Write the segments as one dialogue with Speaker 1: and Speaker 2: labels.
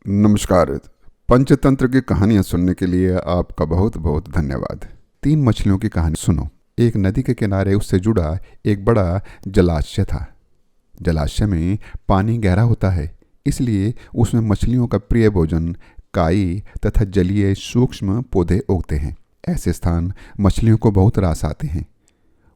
Speaker 1: नमस्कार। पंचतंत्र की कहानियां सुनने के लिए आपका बहुत बहुत धन्यवाद। 3 मछलियों की कहानी सुनो। एक नदी के किनारे उससे जुड़ा एक बड़ा जलाशय था। जलाशय में पानी गहरा होता है, इसलिए उसमें मछलियों का प्रिय भोजन काई तथा जलीय सूक्ष्म पौधे उगते हैं। ऐसे स्थान मछलियों को बहुत रास आते हैं।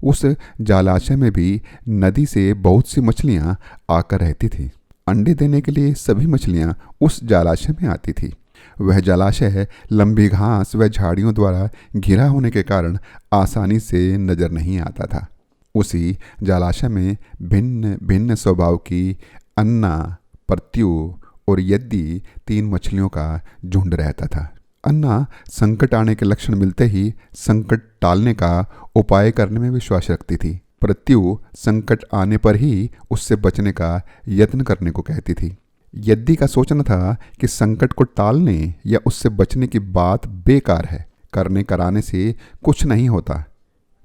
Speaker 1: उस जलाशय में भी नदी से बहुत सी मछलियां आकर रहती थीं। अंडे देने के लिए सभी मछलियां उस जलाशय में आती थी। वह जलाशय लंबी घास व झाड़ियों द्वारा घिरा होने के कारण आसानी से नजर नहीं आता था। उसी जलाशय में भिन्न भिन्न स्वभाव की अन्ना, प्रत्यु और यद्दी 3 मछलियों का झुंड रहता था। अन्ना संकट आने के लक्षण मिलते ही संकट टालने का उपाय करने में विश्वास रखती थी। प्रत्यु संकट आने पर ही उससे बचने का यत्न करने को कहती थी। यद्दी का सोचना था कि संकट को टालने या उससे बचने की बात बेकार है। करने कराने से कुछ नहीं होता।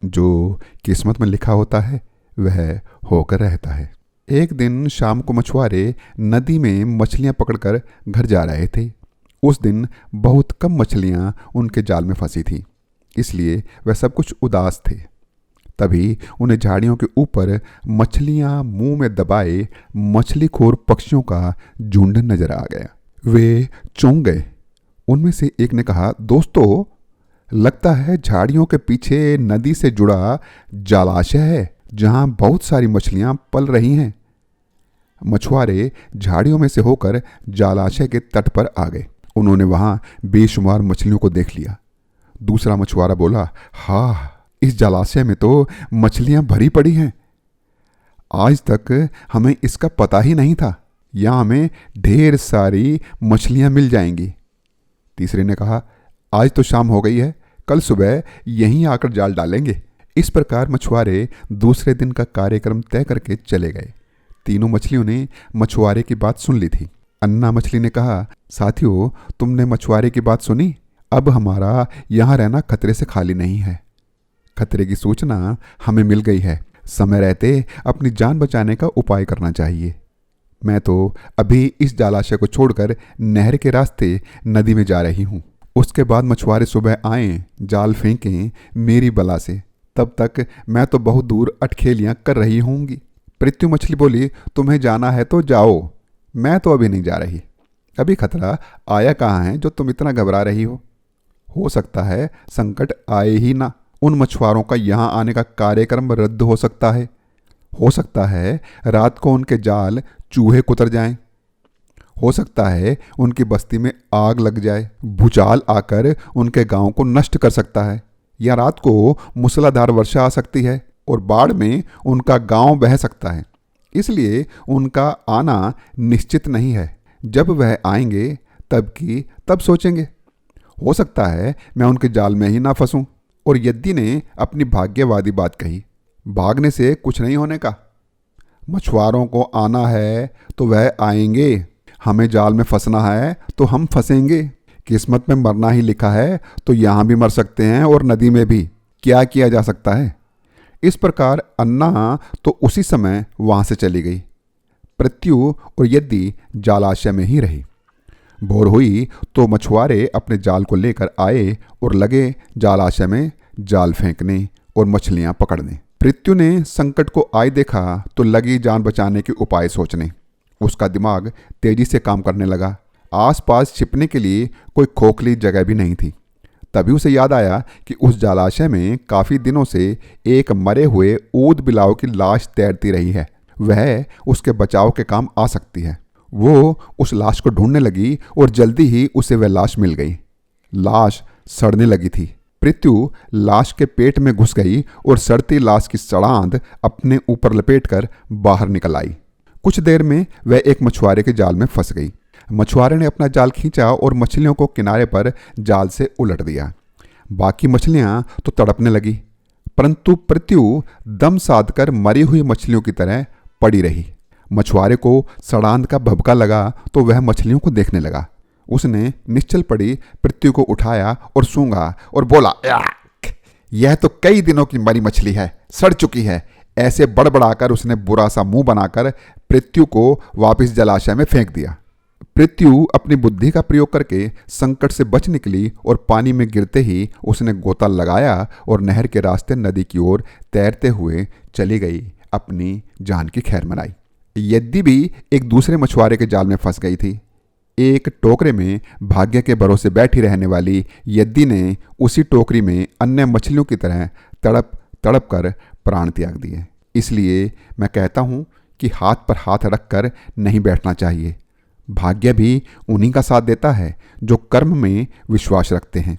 Speaker 1: जो किस्मत में लिखा होता है वह होकर रहता है। एक दिन शाम को मछुआरे नदी में मछलियां पकड़कर घर जा रहे थे। उस दिन बहुत कम मछलियां उनके जाल में फंसी थी, इसलिए वह सब कुछ उदास थे। तभी उन्हें झाड़ियों के ऊपर मछलियां मुंह में दबाए मछलीखोर पक्षियों का झुंड नजर आ गया। वे चौंक गए। उनमें से एक ने कहा, दोस्तों, लगता है झाड़ियों के पीछे नदी से जुड़ा जलाशय है जहां बहुत सारी मछलियां पल रही हैं। मछुआरे झाड़ियों में से होकर जलाशय के तट पर आ गए। उन्होंने वहां बेशुमार मछलियों को देख लिया। दूसरा मछुआरा बोला, हाँ, इस जलाशय में तो मछलियां भरी पड़ी हैं। आज तक हमें इसका पता ही नहीं था। यहां हमें ढेर सारी मछलियां मिल जाएंगी। तीसरे ने कहा, आज तो शाम हो गई है, कल सुबह यहीं आकर जाल डालेंगे। इस प्रकार मछुआरे दूसरे दिन का कार्यक्रम तय करके चले गए। तीनों मछलियों ने मछुआरे की बात सुन ली थी। अन्ना मछली ने कहा, साथियों, तुमने मछुआरे की बात सुनी। अब हमारा यहाँ रहना खतरे से खाली नहीं है। खतरे की सूचना हमें मिल गई है। समय रहते अपनी जान बचाने का उपाय करना चाहिए। मैं तो अभी इस जलाशय को छोड़कर नहर के रास्ते नदी में जा रही हूँ। उसके बाद मछुआरे सुबह आएं, जाल फेंकें मेरी बला से। तब तक मैं तो बहुत दूर अटखेलियाँ कर रही होंगी। प्रत्यु मछली बोली, तुम्हें जाना है तो जाओ, मैं तो अभी नहीं जा रही। अभी खतरा आया कहाँ है जो तुम इतना घबरा रही हो सकता है संकट आए ही ना। उन मछुआरों का यहाँ आने का कार्यक्रम रद्द हो सकता है रात को उनके जाल चूहे कुतर जाएं। हो सकता है उनकी बस्ती में आग लग जाए। भूचाल आकर उनके गांव को नष्ट कर सकता है, या रात को मूसलाधार वर्षा आ सकती है और बाढ़ में उनका गांव बह सकता है। इसलिए उनका आना निश्चित नहीं है। जब वह आएंगे तब सोचेंगे। हो सकता है मैं उनके जाल में ही ना फंसूं। और यद्दी ने अपनी भाग्यवादी बात कही, भागने से कुछ नहीं होने का। मछुआरों को आना है तो वह आएंगे। हमें जाल में फंसना है तो हम फंसेंगे। किस्मत में मरना ही लिखा है तो यहाँ भी मर सकते हैं और नदी में भी। क्या किया जा सकता है। इस प्रकार अन्ना तो उसी समय वहां से चली गई। प्रत्यु और यद्दी जलाशय में ही रही। भोर हुई तो मछुआरे अपने जाल को लेकर आए और लगे जलाशय में जाल फेंकने और मछलियां पकड़ने। प्रत्यु ने संकट को आए देखा तो लगी जान बचाने के उपाय सोचने। उसका दिमाग तेजी से काम करने लगा। आसपास छिपने के लिए कोई खोखली जगह भी नहीं थी। तभी उसे याद आया कि उस जलाशय में काफ़ी दिनों से एक मरे हुए ऊद बिलाव की लाश तैरती रही है। वह उसके बचाव के काम आ सकती है। वो उस लाश को ढूंढने लगी और जल्दी ही उसे वह लाश मिल गई। लाश सड़ने लगी थी। प्रत्यु लाश के पेट में घुस गई और सड़ती लाश की सड़ांध अपने ऊपर लपेटकर बाहर निकल आई। कुछ देर में वह एक मछुआरे के जाल में फंस गई। मछुआरे ने अपना जाल खींचा और मछलियों को किनारे पर जाल से उलट दिया। बाकी मछलियां तो तड़पने लगी, परंतु प्रत्यु दम साधकर मरी हुई मछलियों की तरह पड़ी रही। मछुआरे को सड़ांध का भभका लगा तो वह मछलियों को देखने लगा। उसने निश्चल पड़ी प्रत्यु को उठाया और सूंघा और बोला, यह तो कई दिनों की मरी मछली है, सड़ चुकी है। ऐसे बड़बड़ाकर उसने बुरा सा मुंह बनाकर प्रत्यु को वापस जलाशय में फेंक दिया। पृथ्वी अपनी बुद्धि का प्रयोग करके संकट से बच निकली और पानी में गिरते ही उसने गोता लगाया और नहर के रास्ते नदी की ओर तैरते हुए चली गई, अपनी जान की खैर मनाई। यद्दी भी एक दूसरे मछुआरे के जाल में फंस गई थी। एक टोकरे में भाग्य के भरोसे बैठी रहने वाली यद्दी ने उसी टोकरी में अन्य मछलियों की तरह तड़प तड़प कर प्राण त्याग दिए। इसलिए मैं कहता हूँ कि हाथ पर हाथ रखकर नहीं बैठना चाहिए। भाग्य भी उन्हीं का साथ देता है जो कर्म में विश्वास रखते हैं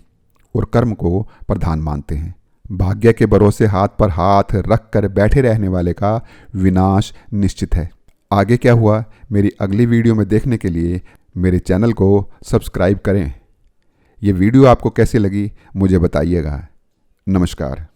Speaker 1: और कर्म को प्रधान मानते हैं। भाग्य के भरोसे हाथ पर हाथ रखकर बैठे रहने वाले का विनाश निश्चित है। आगे क्या हुआ मेरी अगली वीडियो में देखने के लिए मेरे चैनल को सब्सक्राइब करें। ये वीडियो आपको कैसी लगी मुझे बताइएगा। नमस्कार।